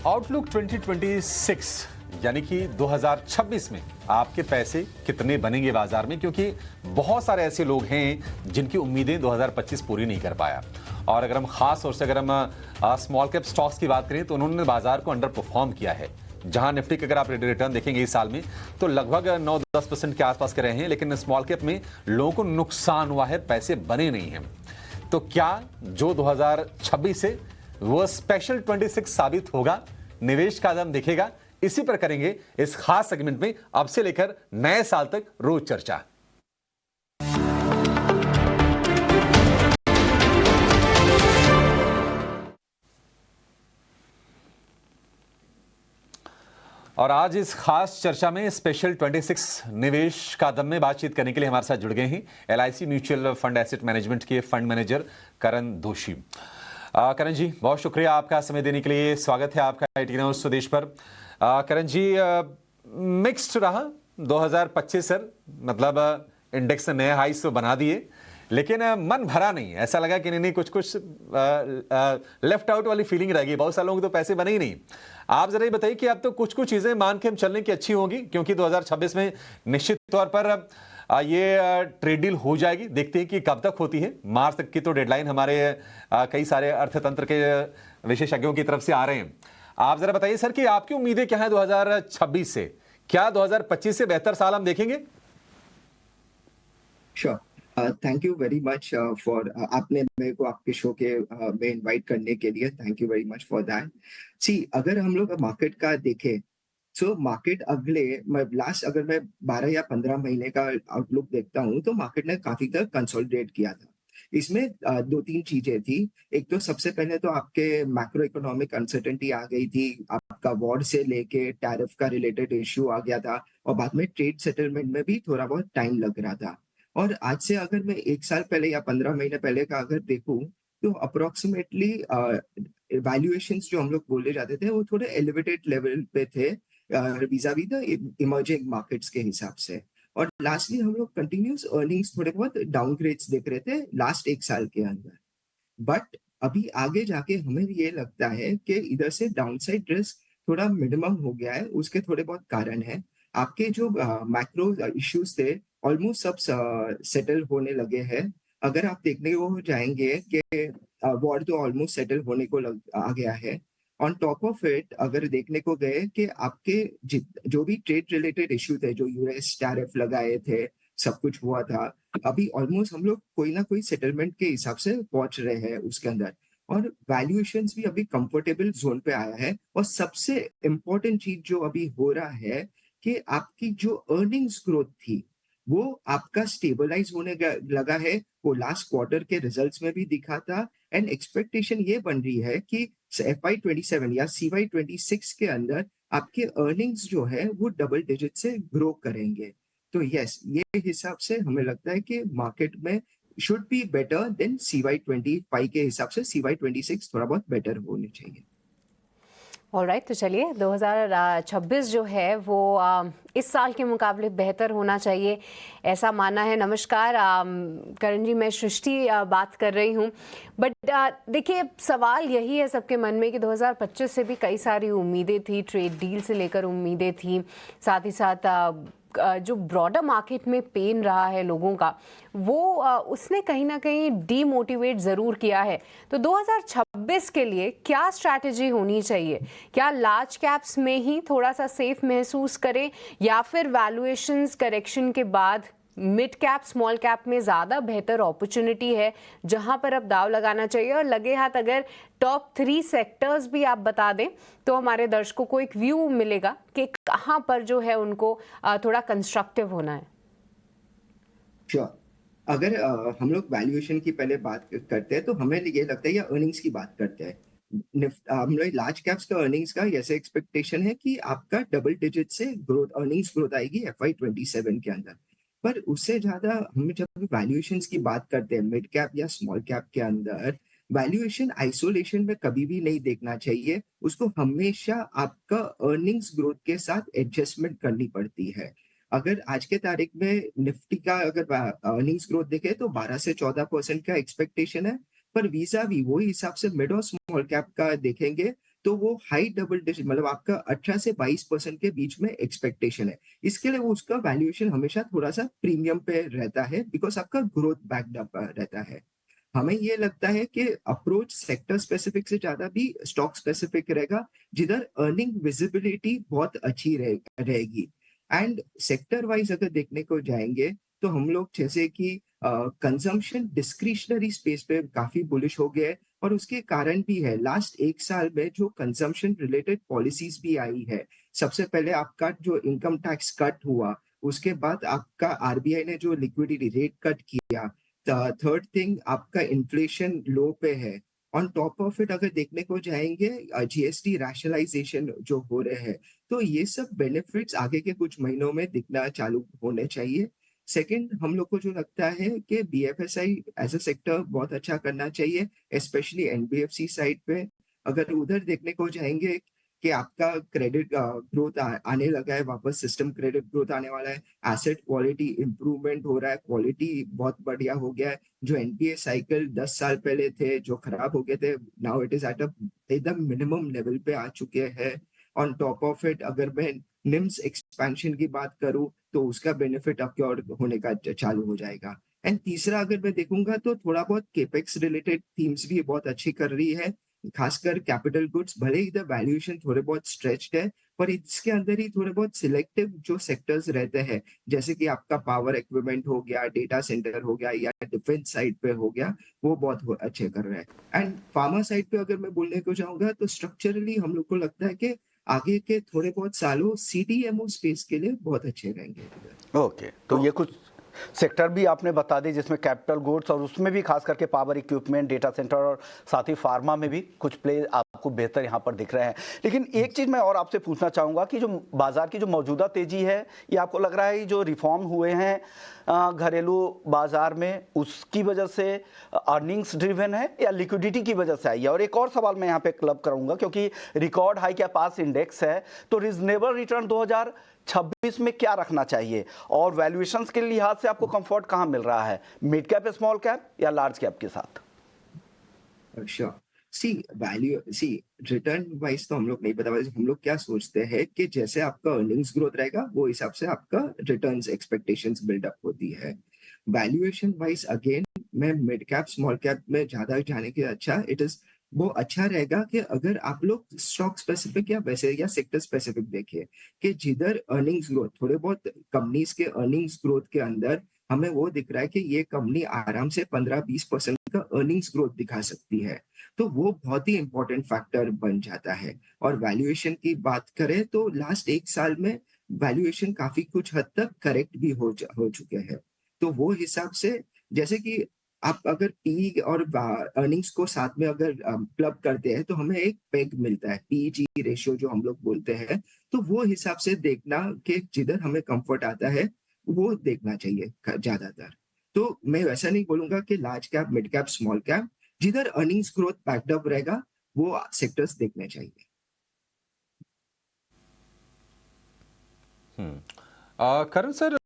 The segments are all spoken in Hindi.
आउटलुक 2026 यानी कि 2026 में आपके पैसे कितने बनेंगे बाजार में, क्योंकि बहुत सारे ऐसे लोग हैं जिनकी उम्मीदें 2025 पूरी नहीं कर पाया। और अगर हम खास तौर से अगर हम स्मॉल कैप स्टॉक्स की बात करें तो उन्होंने बाजार को अंडर परफॉर्म किया है। जहां निफ्टी के अगर आप रिटर्न देखेंगे इस साल में तो लगभग 9-10% के आसपास के रहे हैं, लेकिन स्मॉल कैप में लोगों को नुकसान हुआ है, पैसे बने नहीं हैं। तो क्या जो 2026 से वो स्पेशल 26 साबित होगा, निवेश का कदम दिखेगा? इसी पर करेंगे इस खास सेगमेंट में अब से लेकर नए साल तक रोज चर्चा। और आज इस खास चर्चा में स्पेशल 26 निवेश का दम में बातचीत करने के लिए हमारे साथ जुड़ गए हैं LIC mutual fund asset management के फंड मैनेजर करण दोषी। करण जी, बहुत शुक्रिया आपका समय देने के लिए। स्वागत है आपका IIT न्यूज़ स्वदेश पर। करण जी, मिक्स्ड रहा 2025 सर, मतलब इंडेक्स ने नए हाइस तो बना दिए, लेकिन मन भरा नहीं। ऐसा लगा कि नहीं कुछ लेफ्ट आउट वाली फीलिंग रह गई। बहुत सारे लोगों को तो पैसे बने ही नहीं। आप जरा ये बताइए कि अब तो कुछ चीजें मान के हम चलने की अच्छी होंगी, क्योंकि 2026 में निश्चित तौर पर ये ट्रेड डील हो जाएगी। देखते हैं कि कब तक होती है। मार्च तक की तो डेडलाइन हमारे कई सारे अर्थतंत्र के विशेषज्ञों की तरफ से आ रहे हैं। आप जरा बताइए सर कि आपकी उम्मीदें क्या है 2026 से? क्या 2025 से बेहतर साल हम देखेंगे? Sure, thank you very much for आपने मेरे को आपके शो के में इनवाइट करने के लिए। Thank you very much for that. See, अगर हम लोग मार्केट का देखें तो मार्केट अगर मैं 12 या 15 महीने का आउटलुक देखता हूँ तो मार्केट ने काफी तक कंसोलिडेट किया था। इसमें दो तीन चीजें थी। एक तो सबसे पहले तो आपके मैक्रो इकोनॉमिक अनसर्टेनिटी आ गई थी, आपका वॉर से लेके टैरिफ का रिलेटेड इश्यू आ गया था, और बाद में ट्रेड सेटलमेंट में भी थोड़ा बहुत टाइम लग रहा था। और आज से अगर मैं 1 साल पहले या 15 महीने पहले का अगर देखूं तो अप्रोक्सीमेटली वैल्यूएशंस जो हम लोग बोले जाते थे वो थोड़े एलिवेटेड लेवल पे थे vis-a-vis द इमर्जिंग मार्केट्स के हिसाब से। और लास्टली हम लोग कंटिन्यूस अर्निंग्स थोड़े बहुत डाउनग्रेड्स देख रहे थे लास्ट 1 साल के अंदर। बट अभी आगे जाके हमें ये लगता है कि इधर से डाउनसाइड रिस्क थोड़ा मिनिमम हो गया है। उसके थोड़े बहुत कारण है। आपके जो मैक्रो इश्यूज थे ऑलमोस्ट सब सेटल होने लगे हैं। अगर आप देखने को जाएंगे कि वॉर तो ऑलमोस्ट सेटल होने को आ गया है। ऑन टॉप ऑफ इट अगर देखने को गए कि आपके जो भी ट्रेड रिलेटेड इश्यू थे, जो US टैरिफ लगाए थे, सब कुछ हुआ था, अभी ऑलमोस्ट हम लोग कोई ना कोई सेटलमेंट के हिसाब से पहुंच रहे हैं उसके अंदर। और वैल्यूएशंस भी अभी कंफर्टेबल जोन पे आया है। और सबसे इम्पोर्टेंट चीज जो अभी हो रहा है कि आपकी जो अर्निंग्स ग्रोथ थी वो आपका स्टेबलाइज होने लगा है। वो लास्ट क्वार्टर के रिजल्ट्स में भी दिखा था। एंड एक्सपेक्टेशन ये बन रही है कि FY27 या CY26 के अंदर आपके अर्निंग्स जो है वो डबल डिजिट से ग्रो करेंगे। तो यस, ये हिसाब से हमें लगता है कि मार्केट में should be better than CY25 के हिसाब से CY26 थोड़ा बहुत बेटर होने चाहिए। ऑलराइट, तो चलिए 2026 जो है वो इस साल के मुकाबले बेहतर होना चाहिए, ऐसा मानना है। नमस्कार करण जी, मैं सृष्टि बात कर रही हूँ। बट देखिए, सवाल यही है सबके मन में कि 2025 से भी कई सारी उम्मीदें थी, ट्रेड डील से लेकर उम्मीदें थी, साथ ही साथ जो ब्रॉडर मार्केट में पेन रहा है लोगों का, वो उसने कहीं ना कहीं डीमोटिवेट ज़रूर किया है। तो 2026 के लिए क्या स्ट्रैटेजी होनी चाहिए? क्या लार्ज कैप्स में ही थोड़ा सा सेफ महसूस करें, या फिर वैल्यूएशंस करेक्शन के बाद मिड कैप स्मॉल कैप में ज़्यादा बेहतर अपॉर्चुनिटी है जहां पर अब दाव लगाना चाहिए? और लगे हाथ अगर टॉप 3 सेक्टर्स भी आप बता दें तो हमारे दर्शकों को एक व्यू मिलेगा कि कहां पर जो है उनको थोड़ा कंस्ट्रक्टिव होना है। श्योर, अगर हम लोग वैल्यूएशन की पहले बात करते हैं तो हमें ये लगता है या अर्निंग्स की बात करते हैं। हम लोग लार्ज कैप्स का अर्निंग्स का ऐसे एक्सपेक्टेशन है कि आपका डबल डिजिट से अर्निंग्स ग्रोथ आएगी FY27 के अंदर। पर उससे ज्यादा हम जब वैल्यूएशंस की बात करते हैं मिड कैप या स्मॉल कैप के अंदर, वैल्यूएशन आइसोलेशन में कभी भी नहीं देखना चाहिए। उसको हमेशा आपका अर्निंग्स ग्रोथ के साथ एडजस्टमेंट करनी पड़ती है। अगर आज के तारीख में निफ्टी का अगर अर्निंग्स ग्रोथ देखें तो 12 से 14% का एक्सपेक्टेशन है। पर वीजा भी वही हिसाब से मिड और स्मॉल कैप का देखेंगे तो वो हाई डबल डिजिट मतलब आपका 18 से 22% के बीच में एक्सपेक्टेशन है। इसके लिए वो उसका वैल्यूएशन हमेशा थोड़ा सा प्रीमियम पे रहता है बिकॉज आपका ग्रोथ बैक्ड अप रहता है। हमें ये लगता है कि अप्रोच सेक्टर स्पेसिफिक से ज्यादा भी स्टॉक स्पेसिफिक रहेगा, जिधर अर्निंग विजिबिलिटी बहुत अच्छी रहेगी। एंड सेक्टर वाइज अगर देखने को जाएंगे तो हम लोग जैसे कि कंजम्पशन डिस्क्रिशनरी स्पेस पे काफी बुलिश हो गए, और उसके कारण भी है लास्ट एक साल में जो कंजम्पशन रिलेटेड पॉलिसीज भी आई है। सबसे पहले आपका जो इनकम टैक्स कट हुआ, उसके बाद आपका आरबीआई ने जो लिक्विडिटी रेट कट किया, थर्ड थिंग आपका इन्फ्लेशन लो पे है। ऑन टॉप ऑफ इट अगर देखने को जाएंगे जीएसटी रैशनलाइजेशन जो हो रहे हैं, तो ये सब बेनिफिट्स आगे के कुछ महीनों में दिखना चालू होने चाहिए। सेकंड, हम लोग को जो लगता है कि बीएफएसआई एज अ सेक्टर बहुत अच्छा करना चाहिए, स्पेशली एनबीएफसी साइड पे। अगर उधर देखने को जाएंगे कि आपका क्रेडिट ग्रोथ आने लगा है वापस, सिस्टम क्रेडिट ग्रोथ आने वाला है, एसेट क्वालिटी इंप्रूवमेंट हो रहा है, क्वालिटी बहुत बढ़िया हो गया है। जो एनपीए साइकिल 10 साल पहले थे जो खराब हो गए थे, now it is at a एकदम मिनिमम लेवल पे आ चुके हैं। ऑन टॉप ऑफ इट अगर मैं निम्स एक्सपेंशन की बात करूं तो उसका बेनिफिट अक्योर होने का चालू हो जाएगा। एंड तीसरा अगर मैं देखूंगा तो थोड़ा बहुत केपेक्स रिलेटेड थीम्स भी बहुत अच्छी कर रही है, खासकर कैपिटल गुड्स। भले ही इधर वैल्यूएशन थोड़े बहुत स्ट्रेच्ड है, पर इसके अंदर ही थोड़े बहुत सिलेक्टिव जो सेक्टर्स रहते हैं, जैसे कि आपका पावर इक्विपमेंट हो गया, डेटा सेंटर हो गया, या डिफेंस साइड पे हो गया, वो बहुत अच्छे कर रहे हैं। एंड फार्मा साइड पे अगर मैं बोलने को जाऊंगा तो स्ट्रक्चरली हम लोग को लगता है कि आगे के थोड़े बहुत सालों सीडीएमओ स्पेस के लिए बहुत अच्छे रहेंगे इधर। ओके, तो ये कुछ सेक्टर भी आपने बता दी जिसमें कैपिटल गुड्स और उसमें भी खास करके पावर इक्विपमेंट, डेटा सेंटर और साथ ही फार्मा में भी कुछ प्ले आपको बेहतर यहाँ पर दिख रहे हैं। लेकिन एक चीज़ मैं और आपसे पूछना चाहूँगा कि जो बाजार की जो मौजूदा तेजी है, ये आपको लग रहा है जो रिफॉर्म हुए हैं घरेलू बाजार में, उसकी वजह से अर्निंग्स ड्रिवन है या लिक्विडिटी की वजह से आई है? और एक और सवाल मैं यहाँ पे क्लब करूँगा, क्योंकि रिकॉर्ड हाई के पास इंडेक्स है, तो रिजनेबल रिटर्न 2026 में क्या रखना चाहिए और वैल्यूएशंस के लिहाज से आपको कंफर्ट कहाँ मिल रहा है, मिड कैप, स्मॉल कैप या लार्ज कैप के साथ? श्योर। सी रिटर्न वाइज तो हम लोग नहीं बता पाते। हम लोग क्या सोचते हैं कि जैसे आपका अर्निंग्स ग्रोथ रहेगा वो हिसाब से आपका रिटर्न्स एक्सपेक्टेशंस बिल्डअप होती है। वैल्यूएशन वाइज अगेन मैं मिड कैप स्मॉल कैप में ज्यादा जाने के अच्छा इट इज वो अच्छा रहेगा कि अगर आप लोग स्टॉक स्पेसिफिक या वैसे या सेक्टर स्पेसिफिक देखिए कि जिधर अर्निंग्स ग्रोथ थोड़े बहुत कंपनीज के अर्निंग्स ग्रोथ के अंदर हमें वो दिख रहा है कि ये कंपनी आराम से 15-20% का अर्निंग्स ग्रोथ दिखा सकती है, तो वो बहुत ही इंपॉर्टेंट फैक्टर बन जाता है। और वैल्यूएशन की बात करें तो लास्ट एक साल में वैल्यूएशन काफी कुछ हद तक करेक्ट भी हो चुके हैं। तो वो हिसाब से जैसे कि आप अगर पी और अर्निंग्स को साथ में अगर क्लब करते हैं तो हमें एक पेग मिलता है, पीजी रेशियो जो हम लोग बोलते हैं। तो वो हिसाब से देखना कि जिधर हमें कंफर्ट आता है वो देखना चाहिए ज्यादातर। तो मैं वैसा नहीं बोलूंगा कि large cap, mid cap, small cap, जिधर अर्निंग्स ग्रोथ बैकड अप रहेगा वो सेक्टर्स देखने चाहिए। करण सर,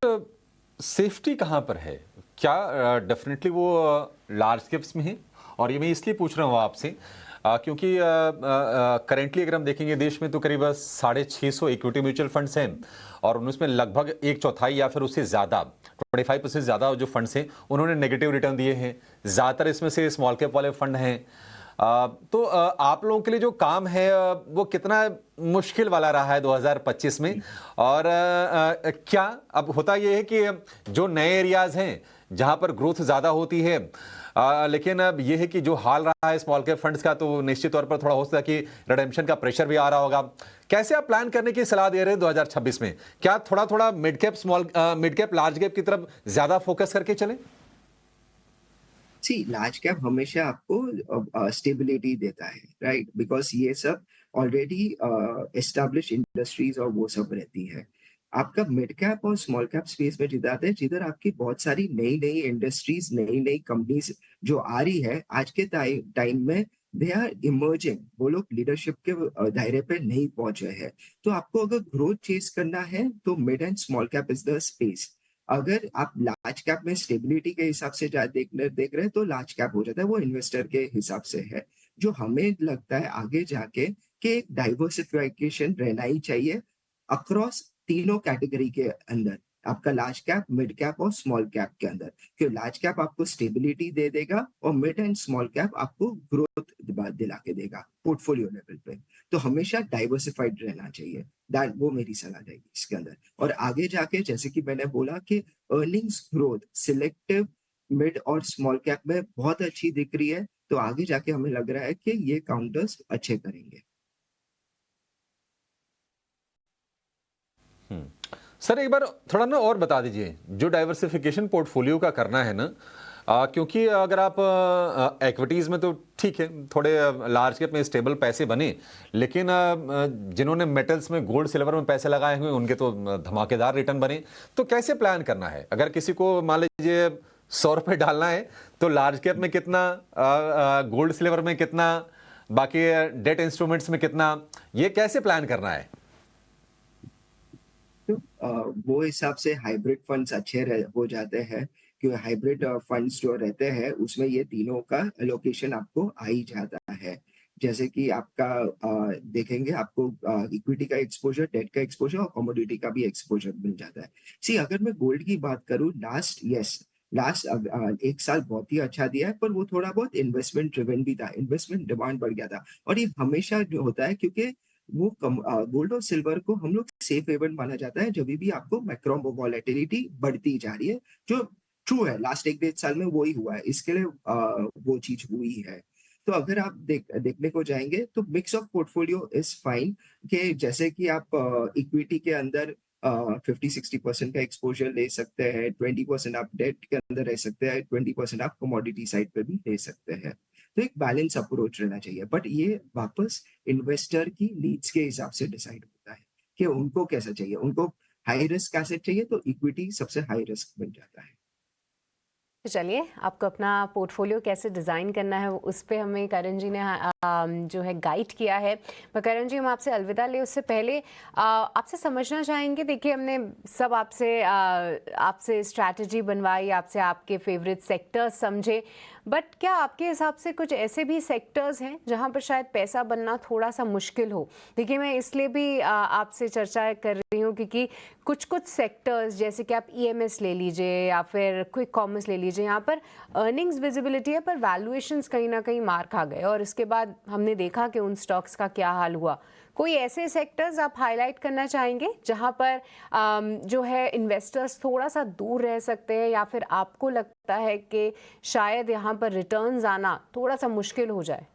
सेफ्टी कहाँ पर है? क्या डेफिनेटली वो लार्ज कैप्स में है? और ये मैं इसलिए पूछ रहा हूँ आपसे क्योंकि करेंटली अगर हम देखेंगे देश में तो करीब 650 इक्विटी म्यूचुअल फंड्स हैं और उनमें लगभग एक चौथाई या फिर उससे ज़्यादा 25% ज़्यादा जो फंड्स हैं उन्होंने नेगेटिव रिटर्न दिए हैं। ज़्यादातर इसमें से स्मॉल कैप वाले फंड हैं। तो आप लोगों के लिए जो काम है वो कितना मुश्किल वाला रहा है 2025 में? और क्या अब होता ये है कि जो नए एरियाज हैं जहां पर ग्रोथ ज़्यादा होती है, लेकिन अब ये है कि जो हाल रहा है स्मॉल कैप फंड्स का, तो निश्चित तौर पर थोड़ा हो सकता है कि रिडेम्पशन का प्रेशर भी आ रहा होगा। कैसे आप प्लान करने की सलाह दे रहे हैं 2026 में? क्या थोड़ा थोड़ा मिड कैप लार्ज कैप की तरफ ज़्यादा फोकस करके चलें? लार्ज कैप हमेशा आपको स्टेबिलिटी देता है, राइट? बिकॉज ये सब ऑलरेडी एस्टैब्लिश इंडस्ट्रीज और वो सब रहती है। आपका मिड कैप और स्मॉल कैप स्पेस में जिधर आते हैं, जिधर आपकी बहुत सारी नई नई इंडस्ट्रीज, नई नई कंपनीज जो आ रही है आज के टाइम में, दे आर इमर्जिंग। वो लोग लीडरशिप के दायरे पे नहीं पहुंचे हैं। तो आपको अगर ग्रोथ चेस करना है तो mid and small cap is the space. अगर आप लार्ज कैप में स्टेबिलिटी के हिसाब से देख रहे हैं तो लार्ज कैप हो जाता है, वो इन्वेस्टर के हिसाब से है। जो हमें लगता है आगे जाके कि डाइवर्सिफिकेशन रहना ही चाहिए अक्रॉस तीनों कैटेगरी के अंदर, आपका लार्ज कैप, मिड कैप और स्मॉल कैप के अंदर। क्योंकि लार्ज कैप आपको स्टेबिलिटी दे देगा और मिड एंड स्मॉल कैप आपको ग्रोथ दिला के देगा पोर्टफोलियो लेवल पे। तो हमेशा डाइवर्सिफाइड रहना चाहिए, दैट वो मेरी सलाह रहेगी इसके अंदर। और आगे जाके जैसे कि मैंने बोला कि अर्निंग्स ग्रोथ सिलेक्टिव मिड और स्मॉल कैप में बहुत अच्छी दिख रही है, तो आगे जाके हमें लग रहा है कि ये काउंटर्स अच्छे करेंगे। सर एक बार थोड़ा ना और बता दीजिए, जो डाइवर्सिफिकेशन पोर्टफोलियो का करना है ना, क्योंकि अगर आप इक्विटीज में तो ठीक है, थोड़े लार्ज कैप में स्टेबल पैसे बने, लेकिन जिन्होंने मेटल्स में गोल्ड सिल्वर में पैसे लगाए हुए उनके तो धमाकेदार रिटर्न बने। तो कैसे प्लान करना है? अगर किसी को मान लीजिए 100 रुपये डालना है तो लार्ज कैप में कितना, गोल्ड सिल्वर में कितना, बाकी डेट इंस्ट्रूमेंट्स में कितना, ये कैसे प्लान करना है? तो वो हिसाब से हाइब्रिड फंड्स अच्छे हो जाते हैं, क्योंकि हाइब्रिड फंड्स जो रहते हैं उसमें ये तीनों का एलोकेशन आपको आ ही जाता है। जैसे कि आपका देखेंगे आपको इक्विटी का एक्सपोजर, डेट का एक्सपोजर और कमोडिटी का भी एक्सपोजर मिल जाता है। सी अगर मैं गोल्ड की बात करूं, लास्ट एक साल बहुत ही अच्छा दिया है, पर वो थोड़ा बहुत इन्वेस्टमेंट ड्रिवन भी था, इन्वेस्टमेंट डिमांड बढ़ गया था। और ये हमेशा जो होता है, क्योंकि वो गोल्ड और सिल्वर को हम लोग सेफ हेवन माना जाता है जब भी आपको मैक्रो वॉलेटिलिटी बढ़ती जा रही है, जो ट्रू है। लास्ट 1-1.5 साल में वही हुआ है, इसके लिए वो चीज हुई है। तो अगर आप देखने को जाएंगे तो mix of portfolio is fine, कि जैसे कि आप इक्विटी के अंदर 50-60% का एक्सपोजर ले सकते हैं, 20% आप डेट के अंदर रह सकते हैं, 20% आप कमोडिटी साइड पे भी ले सकते हैं। तो एक बैलेंस अप्रोच रहना चाहिए, बट ये वापस इन्वेस्टर की नीड्स के हिसाब से डिसाइड होता है कि उनको कैसा चाहिए। उनको हाई रिस्क एसेट चाहिए तो इक्विटी सबसे हाई रिस्क बन जाता है। तो चलिए, आपको अपना पोर्टफोलियो कैसे डिज़ाइन करना है उस पे हमें करण जी ने जो है गाइड किया है। पर करण जी, हम आपसे अलविदा ले उससे पहले आपसे समझना चाहेंगे, देखिए हमने सब आपसे स्ट्रैटेजी बनवाई, आपसे आपके फेवरेट सेक्टर्स समझे, बट क्या आपके हिसाब से कुछ ऐसे भी सेक्टर्स हैं जहां पर शायद पैसा बनना थोड़ा सा मुश्किल हो? देखिए मैं इसलिए भी आपसे चर्चा कर रही हूँ क्योंकि कुछ सेक्टर्स जैसे कि आप EMS ले लीजिए या फिर क्विक कॉमर्स ले लीजिए, यहाँ पर अर्निंग्स विजिबिलिटी है पर वैल्यूएशंस कहीं ना कहीं मार खा गए और इसके बाद हमने देखा कि उन स्टॉक्स का क्या हाल हुआ। कोई ऐसे सेक्टर्स आप हाईलाइट करना चाहेंगे जहां पर जो है इन्वेस्टर्स थोड़ा सा दूर रह सकते हैं, या फिर आपको लगता है कि शायद यहाँ पर रिटर्न्स आना थोड़ा सा मुश्किल हो जाए?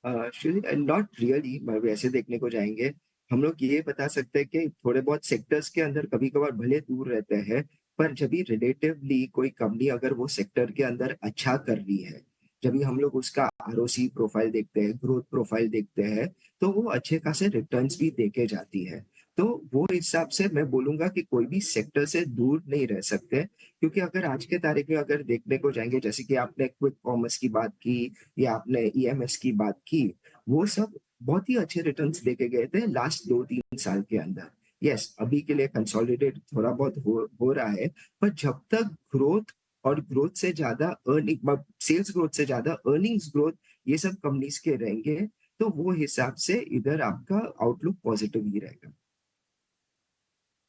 नॉट रियली, वैसे देखने को जाएंगे हम लोग ये बता सकते हैं कि थोड़े बहुत सेक्टर्स के अंदर कभी कभार भले दूर रहते हैं, पर जब भी रिलेटिवली कोई कंपनी अगर वो सेक्टर के अंदर अच्छा कर रही है, जब भी हम लोग उसका ROC प्रोफाइल देखते हैं, ग्रोथ प्रोफाइल देखते हैं, तो वो अच्छे खासे रिटर्न्स भी देके जाती है। तो वो हिसाब से मैं बोलूंगा कि कोई भी सेक्टर से दूर नहीं रह सकते, क्योंकि अगर आज के तारीख में अगर देखने को जाएंगे, जैसे कि आपने क्विक कॉमर्स की बात की या आपने EMS की बात की, वो सब बहुत ही अच्छे रिटर्न्स देके गए थे लास्ट 2-3 साल के अंदर। यस, अभी के लिए कंसोलिडेट थोड़ा बहुत हो रहा है, पर जब तक ग्रोथ और ग्रोथ से ज्यादा अर्निंग, सेल्स ग्रोथ से ज्यादा अर्निंग्स ग्रोथ ये सब कंपनीज के रहेंगे, तो वो हिसाब से इधर आपका आउटलुक पॉजिटिव ही रहेगा।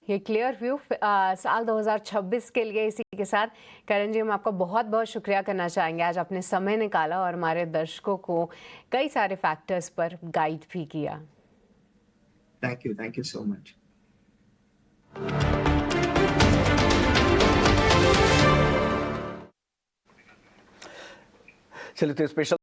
ये क्लियर व्यू साल 2026 के लिए। इसी के साथ करण जी, हम आपका बहुत बहुत शुक्रिया करना चाहेंगे, आज आपने समय निकाला और हमारे दर्शकों को कई सारे फैक्टर्स पर गाइड भी किया। Thank you so much. चलिए, तो स्पेशल